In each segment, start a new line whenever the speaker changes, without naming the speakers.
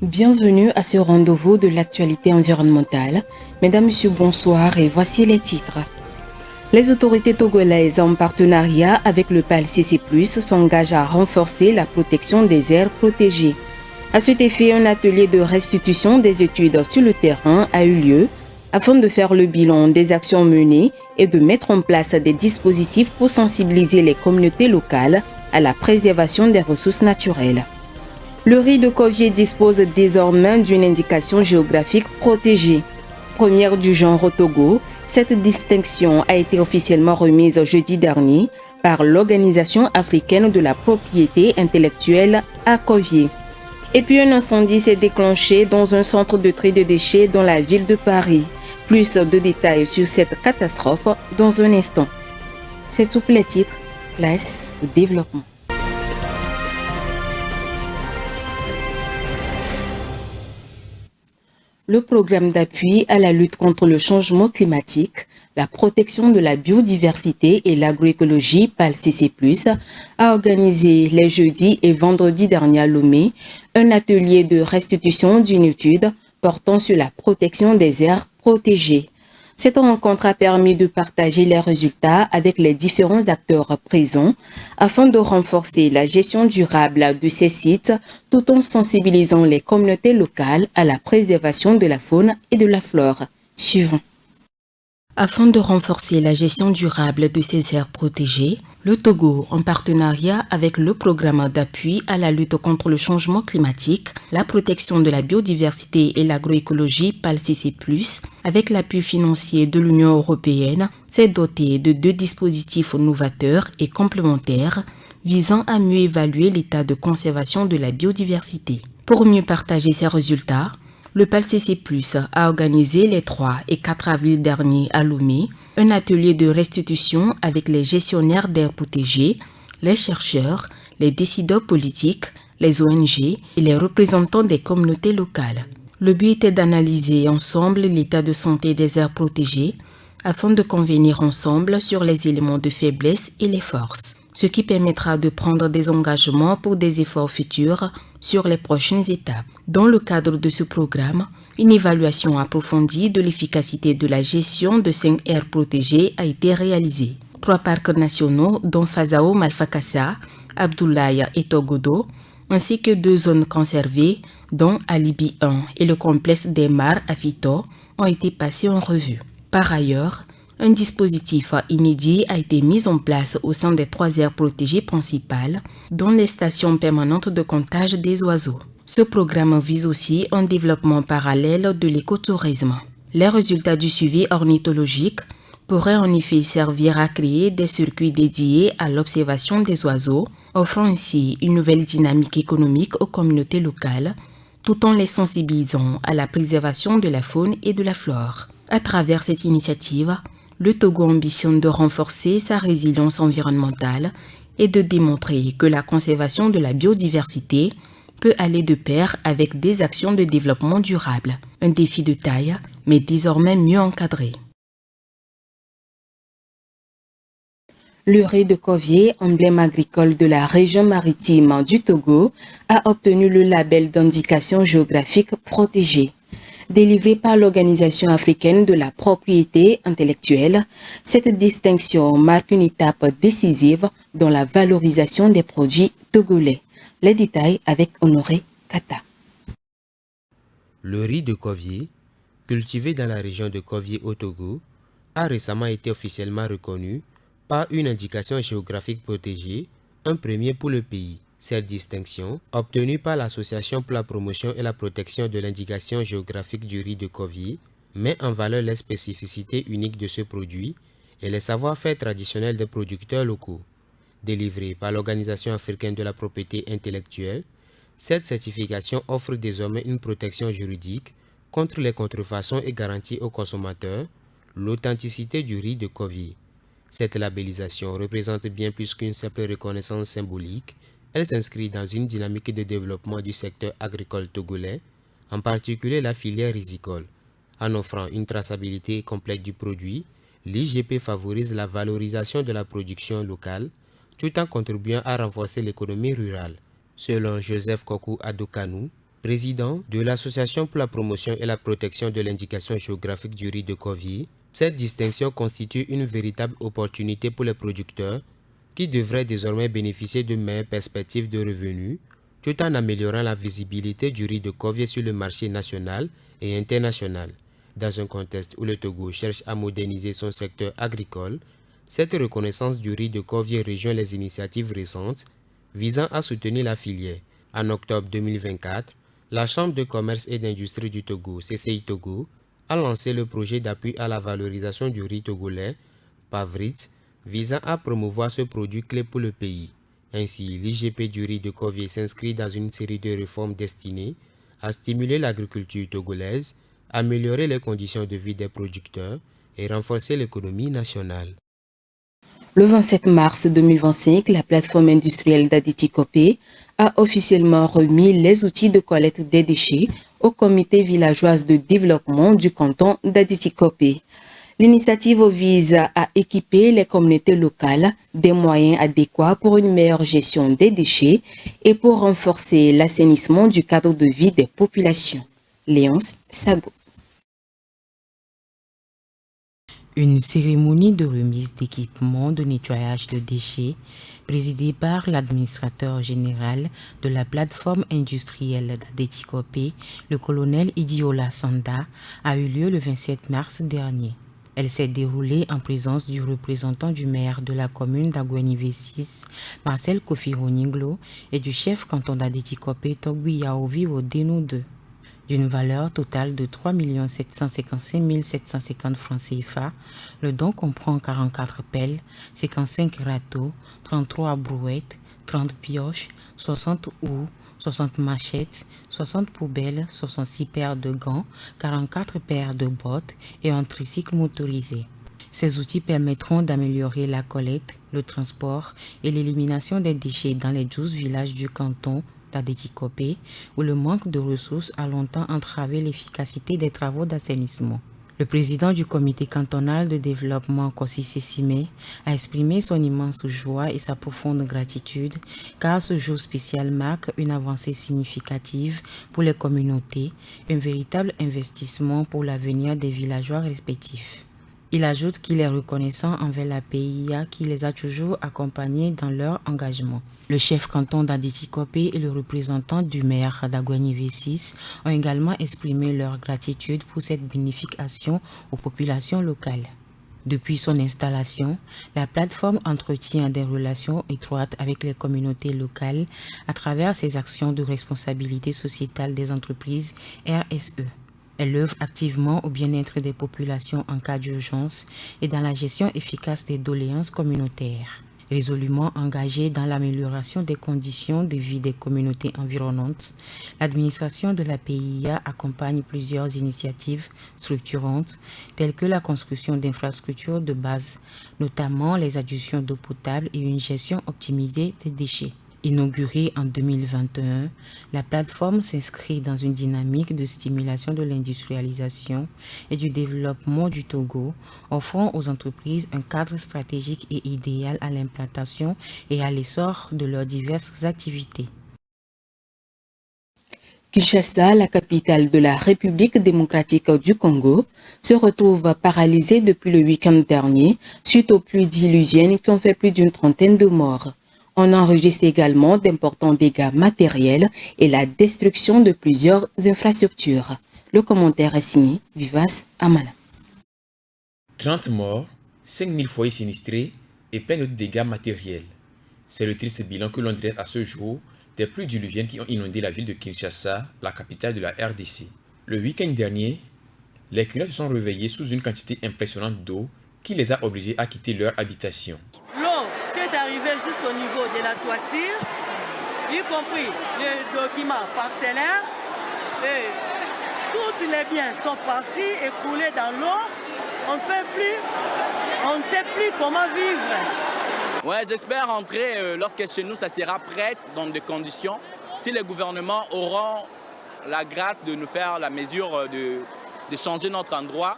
Bienvenue à ce rendez-vous de l'actualité environnementale. Mesdames, Messieurs, bonsoir et voici les titres. Les autorités togolaises, en partenariat avec le PALCC+, s'engagent à renforcer la protection des aires protégées. À cet effet, un atelier de restitution des études sur le terrain a eu lieu afin de faire le bilan des actions menées et de mettre en place des dispositifs pour sensibiliser les communautés locales à la préservation des ressources naturelles. Le riz de Covier dispose désormais d'une indication géographique protégée. Première du genre au Togo, cette distinction a été officiellement remise jeudi dernier par l'Organisation africaine de la propriété intellectuelle à Covier. Et puis un incendie s'est déclenché dans un centre de tri de déchets dans la ville de Paris. Plus de détails sur cette catastrophe dans un instant. C'est tout pour les titres, place au développement. Le programme d'appui à la lutte contre le changement climatique, la protection de la biodiversité et l'agroécologie PALCC+, a organisé les jeudis et vendredis derniers à Lomé un atelier de restitution d'une étude portant sur la protection des aires protégées. Cette rencontre a permis de partager les résultats avec les différents acteurs présents afin de renforcer la gestion durable de ces sites tout en sensibilisant les communautés locales à la préservation de la faune et de la flore. Suivant. Afin de renforcer la gestion durable de ces aires protégées, le Togo, en partenariat avec le programme d'appui à la lutte contre le changement climatique, la protection de la biodiversité et l'agroécologie PALCC+, avec l'appui financier de l'Union européenne, s'est doté de 2 dispositifs novateurs et complémentaires visant à mieux évaluer l'état de conservation de la biodiversité. Pour mieux partager ces résultats, le PALCC+, a organisé les 3 et 4 avril dernier à Lomé un atelier de restitution avec les gestionnaires d'aires protégées, les chercheurs, les décideurs politiques, les ONG et les représentants des communautés locales. Le but était d'analyser ensemble l'état de santé des aires protégées afin de convenir ensemble sur les éléments de faiblesse et les forces, ce qui permettra de prendre des engagements pour des efforts futurs sur les prochaines étapes. Dans le cadre de ce programme, une évaluation approfondie de l'efficacité de la gestion de 5 aires protégées a été réalisée. 3 parcs nationaux, dont Fazao Malfakassa, Abdoulaye et Togodo, ainsi que 2 zones conservées, dont Alibi 1 et le complexe des Mares à Fito, ont été passés en revue. Par ailleurs, un dispositif inédit a été mis en place au sein des 3 aires protégées principales, dont les stations permanentes de comptage des oiseaux. Ce programme vise aussi un développement parallèle de l'écotourisme. Les résultats du suivi ornithologique pourraient en effet servir à créer des circuits dédiés à l'observation des oiseaux, offrant ainsi une nouvelle dynamique économique aux communautés locales, tout en les sensibilisant à la préservation de la faune et de la flore. À travers cette initiative, le Togo ambitionne de renforcer sa résilience environnementale et de démontrer que la conservation de la biodiversité peut aller de pair avec des actions de développement durable. Un défi de taille, mais désormais mieux encadré. Le riz de Covier, emblème agricole de la région maritime du Togo, a obtenu le label d'indication géographique protégée. Délivré par l'Organisation africaine de la propriété intellectuelle, cette distinction marque une étape décisive dans la valorisation des produits togolais. Les détails avec Honoré Kata.
Le riz de Covier, cultivé dans la région de Covier au Togo, a récemment été officiellement reconnu par une indication géographique protégée, un premier pour le pays. Cette distinction, obtenue par l'Association pour la promotion et la protection de l'indication géographique du riz de Covier, met en valeur les spécificités uniques de ce produit et les savoir-faire traditionnels des producteurs locaux. Délivrée par l'Organisation africaine de la propriété intellectuelle, cette certification offre désormais une protection juridique contre les contrefaçons et garantit aux consommateurs l'authenticité du riz de Covier. Cette labellisation représente bien plus qu'une simple reconnaissance symbolique. Elle s'inscrit dans une dynamique de développement du secteur agricole togolais, en particulier la filière rizicole. En offrant une traçabilité complète du produit, l'IGP favorise la valorisation de la production locale, tout en contribuant à renforcer l'économie rurale. Selon Joseph Kokou Adokanou, Président de l'Association pour la promotion et la protection de l'indication géographique du riz de Kovie, cette distinction constitue une véritable opportunité pour les producteurs qui devraient désormais bénéficier de meilleures perspectives de revenus tout en améliorant la visibilité du riz de Kovie sur le marché national et international. Dans un contexte où le Togo cherche à moderniser son secteur agricole, cette reconnaissance du riz de Kovie rejoint les initiatives récentes visant à soutenir la filière. En octobre 2024, la Chambre de commerce et d'industrie du Togo, CCI Togo, a lancé le projet d'appui à la valorisation du riz togolais, PAVRIT, visant à promouvoir ce produit clé pour le pays. Ainsi, l'IGP du riz de Kovie s'inscrit dans une série de réformes destinées à stimuler l'agriculture togolaise, améliorer les conditions de vie des producteurs et renforcer l'économie nationale.
Le 27 mars 2025, la plateforme industrielle d'Aditi-Kopé a officiellement remis les outils de collecte des déchets au comité villageois de développement du canton d'Aditi-Kopé. L'initiative vise à équiper les communautés locales des moyens adéquats pour une meilleure gestion des déchets et pour renforcer l'assainissement du cadre de vie des populations. Léonce Sago.
Une cérémonie de remise d'équipements de nettoyage de déchets, présidée par l'administrateur général de la plateforme industrielle d'Aditi-Kopé, le colonel Idiola Sanda, a eu lieu le 27 mars dernier. Elle s'est déroulée en présence du représentant du maire de la commune d'Agouenivé 6, Marcel Kofi-Roninglo, et du chef canton d'Aditi-Kopé, Togbi Yaovi Odeno 2. D'une valeur totale de 3 755 750 francs CFA, le don comprend 44 pelles, 55 râteaux, 33 brouettes, 30 pioches, 60 houes, 60 machettes, 60 poubelles, 66 paires de gants, 44 paires de bottes et un tricycle motorisé. Ces outils permettront d'améliorer la collecte, le transport et l'élimination des déchets dans les 12 villages du canton d'Aditi-Kopé, où le manque de ressources a longtemps entravé l'efficacité des travaux d'assainissement. Le président du comité cantonal de développement, Kossi Sessimé, a exprimé son immense joie et sa profonde gratitude, car ce jour spécial marque une avancée significative pour les communautés, un véritable investissement pour l'avenir des villageois respectifs. Il ajoute qu'il est reconnaissant envers la PIA qui les a toujours accompagnés dans leur engagement. Le chef canton d'Aditi-Kopé et le représentant du maire d'Agouenivé 6 ont également exprimé leur gratitude pour cette bénéfique action aux populations locales. Depuis son installation, la plateforme entretient des relations étroites avec les communautés locales à travers ses actions de responsabilité sociétale des entreprises RSE. Elle œuvre activement au bien-être des populations en cas d'urgence et dans la gestion efficace des doléances communautaires. Résolument engagée dans l'amélioration des conditions de vie des communautés environnantes, l'administration de la PIA accompagne plusieurs initiatives structurantes telles que la construction d'infrastructures de base, notamment les adductions d'eau potable et une gestion optimisée des déchets. Inaugurée en 2021, la plateforme s'inscrit dans une dynamique de stimulation de l'industrialisation et du développement du Togo, offrant aux entreprises un cadre stratégique et idéal à l'implantation et à l'essor de leurs diverses activités.
Kinshasa, la capitale de la République démocratique du Congo, se retrouve paralysée depuis le week-end dernier suite aux pluies diluviennes qui ont fait plus d'une trentaine de morts. On enregistre également d'importants dégâts matériels et la destruction de plusieurs infrastructures. Le commentaire est signé Vivace Amana.
30 morts, 5000 foyers sinistrés et plein de dégâts matériels. C'est le triste bilan que l'on dresse à ce jour des pluies diluviennes qui ont inondé la ville de Kinshasa, la capitale de la RDC. Le week-end dernier, les Kinois se sont réveillés sous une quantité impressionnante d'eau qui les a obligés à quitter leur habitation.
Est arrivé jusqu'au niveau de la toiture, y compris les documents parcellaires, et tous les biens sont partis et coulés dans l'eau. On ne sait plus comment vivre.
Ouais, j'espère rentrer lorsque chez nous ça sera prête dans des conditions. Si les gouvernements auront la grâce de nous faire la mesure de changer notre endroit.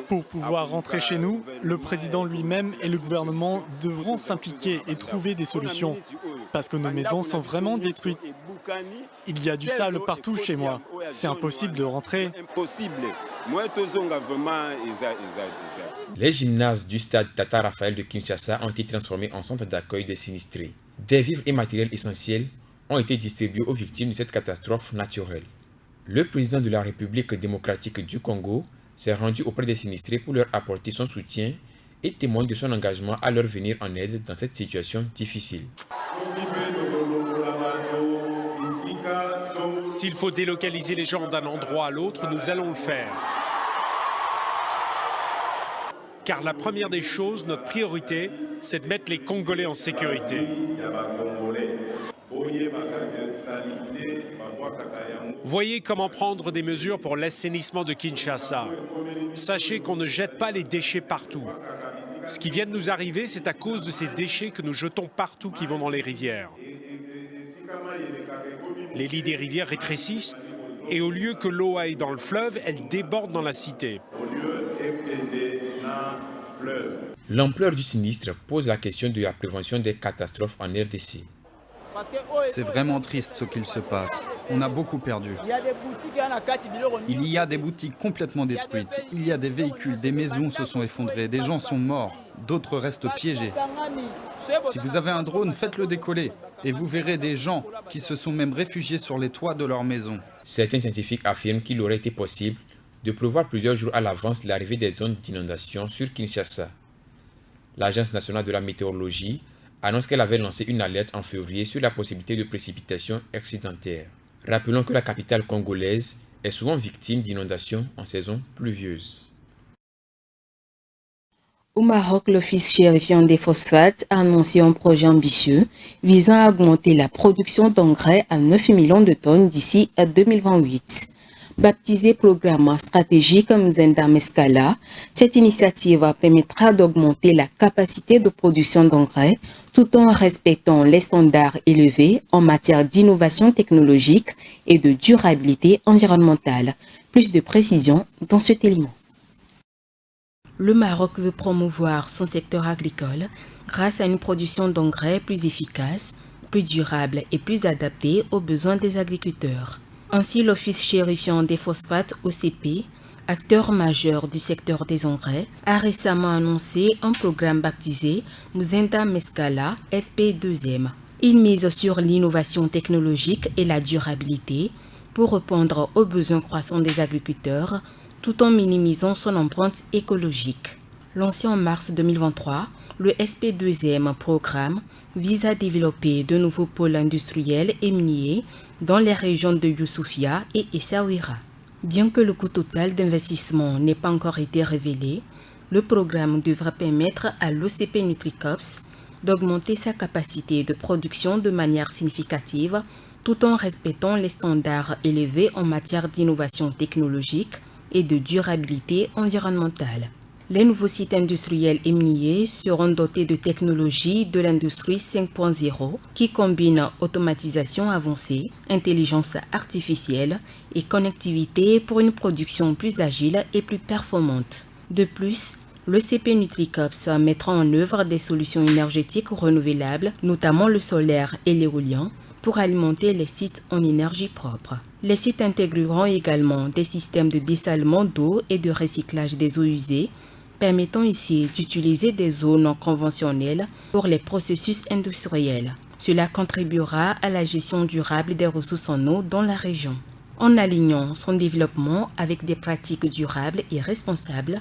Pour pouvoir rentrer chez nous, le président lui-même et le gouvernement devront s'impliquer et trouver des solutions. Parce que nos maisons sont vraiment détruites. Il y a du sable partout chez moi. C'est impossible de rentrer.
Les gymnases du stade Tata Raphaël de Kinshasa ont été transformés en centre d'accueil des sinistrés. Des vivres et matériels essentiels ont été distribués aux victimes de cette catastrophe naturelle. Le président de la République démocratique du Congo s'est rendu auprès des sinistrés pour leur apporter son soutien et témoigne de son engagement à leur venir en aide dans cette situation difficile.
S'il faut délocaliser les gens d'un endroit à l'autre, nous allons le faire. Car la première des choses, notre priorité, c'est de mettre les Congolais en sécurité. Voyez comment prendre des mesures pour l'assainissement de Kinshasa. Sachez qu'on ne jette pas les déchets partout. Ce qui vient de nous arriver, c'est à cause de ces déchets que nous jetons partout qui vont dans les rivières. Les lits des rivières rétrécissent et au lieu que l'eau aille dans le fleuve, elle déborde dans la cité.
L'ampleur du sinistre pose la question de la prévention des catastrophes en RDC.
C'est vraiment triste ce qu'il se passe. On a beaucoup perdu. Il y a des boutiques complètement détruites. Il y a des véhicules, des maisons se sont effondrées, des gens sont morts, d'autres restent piégés. Si vous avez un drone, faites-le décoller et vous verrez des gens qui se sont même réfugiés sur les toits de leur maison.
Certains scientifiques affirment qu'il aurait été possible de prévoir plusieurs jours à l'avance l'arrivée des zones d'inondation sur Kinshasa. L'Agence nationale de la météorologie annonce qu'elle avait lancé une alerte en février sur la possibilité de précipitations excédentaires. Rappelons que la capitale congolaise est souvent victime d'inondations en saison pluvieuse.
Au Maroc, l'Office chérifien des phosphates a annoncé un projet ambitieux visant à augmenter la production d'engrais à 9 millions de tonnes d'ici à 2028. Baptisé programme stratégique Mzenda Mescala, cette initiative permettra d'augmenter la capacité de production d'engrais tout en respectant les standards élevés en matière d'innovation technologique et de durabilité environnementale. Plus de précision dans cet élément. Le Maroc veut promouvoir son secteur agricole grâce à une production d'engrais plus efficace, plus durable et plus adaptée aux besoins des agriculteurs. Ainsi, l'Office chérifien des phosphates OCP, acteur majeur du secteur des engrais, a récemment annoncé un programme baptisé Mzenda Mescala SP2M. Il mise sur l'innovation technologique et la durabilité pour répondre aux besoins croissants des agriculteurs tout en minimisant son empreinte écologique. Lancé en mars 2023, le SP2M programme vise à développer de nouveaux pôles industriels et miniers dans les régions de Youssoufia et Essaouira. Bien que le coût total d'investissement n'ait pas encore été révélé, le programme devra permettre à l'OCP Nutricops d'augmenter sa capacité de production de manière significative tout en respectant les standards élevés en matière d'innovation technologique et de durabilité environnementale. Les nouveaux sites industriels et miniers seront dotés de technologies de l'industrie 5.0 qui combinent automatisation avancée, intelligence artificielle et connectivité pour une production plus agile et plus performante. De plus, le CP Nutricops mettra en œuvre des solutions énergétiques renouvelables, notamment le solaire et l'éolien, pour alimenter les sites en énergie propre. Les sites intégreront également des systèmes de dessalement d'eau et de recyclage des eaux usées, permettant ici d'utiliser des eaux non conventionnelles pour les processus industriels. Cela contribuera à la gestion durable des ressources en eau dans la région. En alignant son développement avec des pratiques durables et responsables,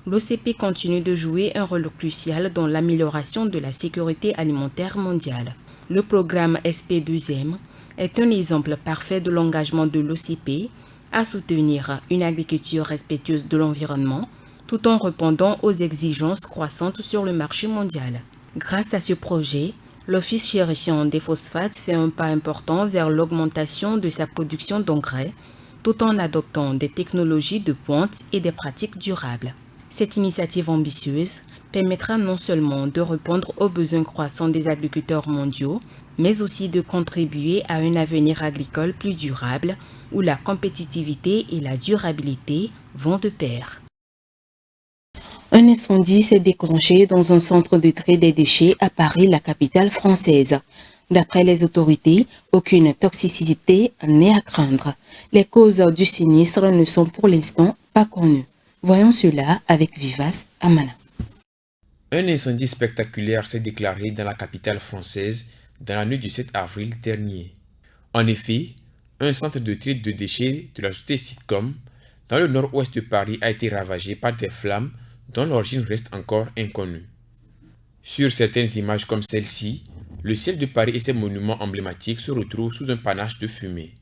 l'OCP continue de jouer un rôle crucial dans l'amélioration de la sécurité alimentaire mondiale. Le programme SP2M est un exemple parfait de l'engagement de l'OCP à soutenir une agriculture respectueuse de l'environnement tout en répondant aux exigences croissantes sur le marché mondial. Grâce à ce projet, l'Office chérifien des phosphates fait un pas important vers l'augmentation de sa production d'engrais tout en adoptant des technologies de pointe et des pratiques durables. Cette initiative ambitieuse
permettra non seulement de répondre aux besoins croissants des agriculteurs mondiaux, mais aussi de contribuer à un avenir agricole plus durable, où la compétitivité et la durabilité vont de pair.
Un incendie s'est déclenché dans un centre de tri des déchets à Paris, la capitale française. D'après les autorités, aucune toxicité n'est à craindre. Les causes du sinistre ne sont pour l'instant pas connues. Voyons cela avec Vivace Amana.
Un incendie spectaculaire s'est déclaré dans la capitale française dans la nuit du 7 avril dernier. En effet, un centre de tri de déchets de la société Sitcom dans le nord-ouest de Paris a été ravagé par des flammes dont l'origine reste encore inconnue. Sur certaines images comme celle-ci, le ciel de Paris et ses monuments emblématiques se retrouvent sous un panache de fumée.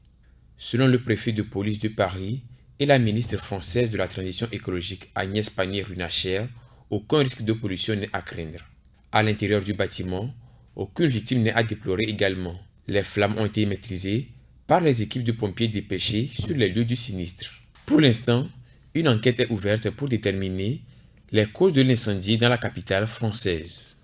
Selon le préfet de police de Paris et la ministre française de la Transition écologique Agnès Pannier-Runacher, aucun risque de pollution n'est à craindre. À l'intérieur du bâtiment, aucune victime n'est à déplorer également. Les flammes ont été maîtrisées par les équipes de pompiers dépêchées sur les lieux du sinistre. Pour l'instant, une enquête est ouverte pour déterminer les causes de l'incendie dans la capitale française.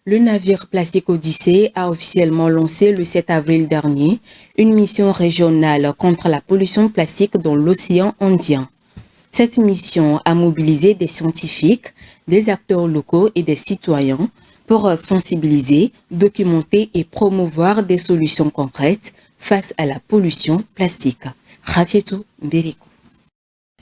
Le navire Plastique Odyssée a officiellement lancé le 7 avril dernier une mission régionale contre la pollution plastique dans l'océan Indien. Cette mission a mobilisé des scientifiques, des acteurs locaux et des citoyens pour sensibiliser, documenter et promouvoir des solutions concrètes face à la pollution plastique. Rafietou Mberikou.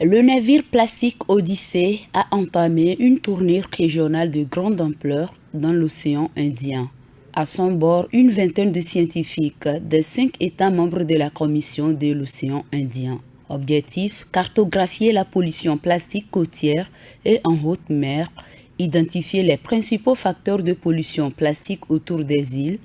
Le navire Plastique Odyssée a entamé une tournée régionale de grande ampleur dans l'océan Indien. À son bord, une vingtaine de scientifiques des 5 États membres de la Commission de l'océan Indien. Objectif, cartographier la pollution plastique côtière et en haute mer, identifier les principaux facteurs de pollution plastique autour des îles,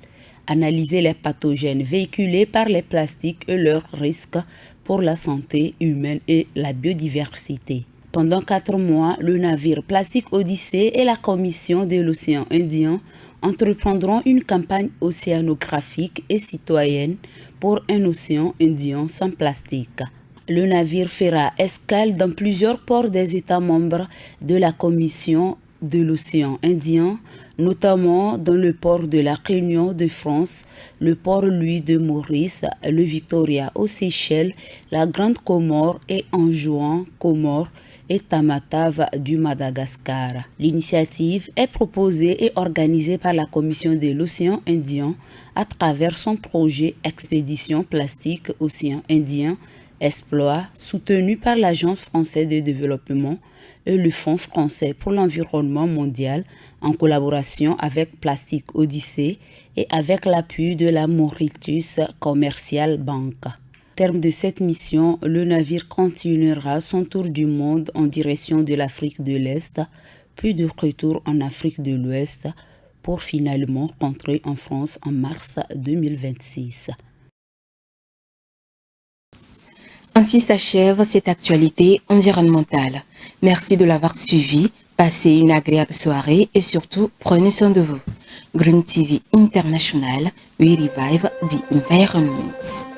analyser les pathogènes véhiculés par les plastiques et leurs risques pour la santé humaine et la biodiversité. Pendant 4 mois, le navire Plastique Odyssée et la Commission de l'océan Indien entreprendront une campagne océanographique et citoyenne pour un océan Indien sans plastique. Le navire fera escale dans plusieurs ports des États membres de la Commission de l'océan Indien, notamment dans le port de la Réunion de France, le port Louis de Maurice, le Victoria aux Seychelles, la Grande Comore et Anjouan, Comore et Tamatave du Madagascar. L'initiative est proposée et organisée par la Commission de l'océan Indien à travers son projet Expédition Plastique Océan Indien, Exploit, soutenu par l'Agence française de développement et le Fonds français pour l'environnement mondial en collaboration avec Plastique Odyssée et avec l'appui de la Mauritius Commercial Bank. Au terme de cette mission, le navire continuera son tour du monde en direction de l'Afrique de l'Est, puis de retour en Afrique de l'Ouest pour finalement rentrer en France en mars 2026.
Ainsi s'achève cette actualité environnementale. Merci de l'avoir suivi, passez une agréable soirée et surtout prenez soin de vous. Green TV International, we revive the environment.